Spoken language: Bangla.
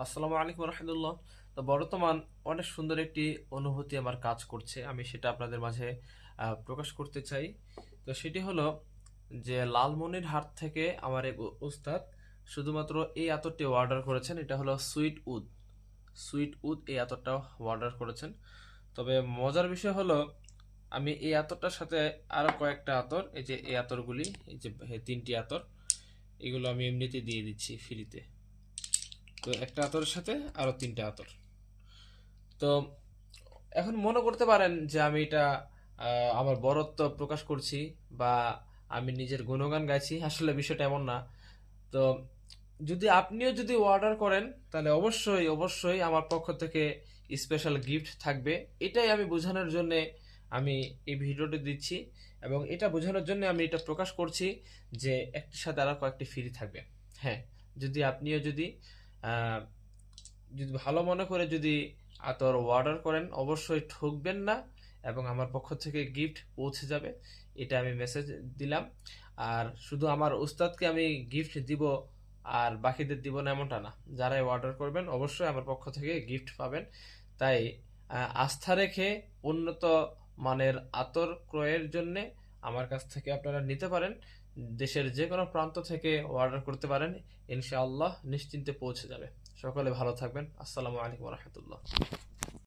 আসসালামু আলাইকুম রহমতুল্লাহ। তো বর্তমান অনেক সুন্দর একটি অনুভূতি আমার কাজ করছে, আমি সেটা আপনাদের মাঝে প্রকাশ করতে চাই। তো সেটি হলো যে লালমনিরহাট থেকে আমার এক উস্তাদ শুধুমাত্র এই আতরটি অর্ডার করেছেন। এটা হলো সুইট উড। সুইট উড এই আতরটা অর্ডার করেছেন। তবে মজার বিষয় হলো আমি এই আতরটার সাথে আরো কয়েকটা আতর, এই যে এই আতরগুলি, এই যে তিনটি আতর, এগুলো আমি এমনিতে দিয়ে দিচ্ছি ফ্রিতে। তো একটা আতরের সাথে আরো তিনটা আতর। তো এখন মনে করতে পারেন যে আমি এটা আমার বরত্ব প্রকাশ করছি বা আমি নিজের গুণগান গাইছি। আসলে বিষয়টা এমন না। তো আপনিও যদি অর্ডার করেন তাহলে অবশ্যই অবশ্যই আমার পক্ষ থেকে স্পেশাল গিফট থাকবে। এটাই আমি বোঝানোর জন্য আমি এই ভিডিওটি দিচ্ছি, এবং এটা বোঝানোর জন্য আমি এটা প্রকাশ করছি যে একটির সাথে আরো কয়েকটি ফ্রি থাকবে। হ্যাঁ, আপনিও আহ, যদি ভালো মনে করে আতর অর্ডার করেন অবশ্যই ঠকবেন না, এবং আমার পক্ষ থেকে গিফট পৌঁছে যাবে। এটা আমি মেসেজ দিলাম। আর শুধু আমার উস্তাদকে আমি গিফট দিব আর বাকিদের দিব না এমনটা না। যারাই অর্ডার করবেন অবশ্যই আমার পক্ষ থেকে গিফট পাবেন। তাই আস্থা রেখে উন্নত মানের আতর ক্রয়ের জন্য আমার কাছ থেকে আপনারা নিতে পারেন। দেশের যে কোনো প্রান্ত থেকে অর্ডার করতে পারেন, ইনশাআল্লাহ নিশ্চিন্তে পৌঁছে যাবে। সকলে ভালো থাকবেন। আসসালামু আলাইকুম রহমতুল্লাহ।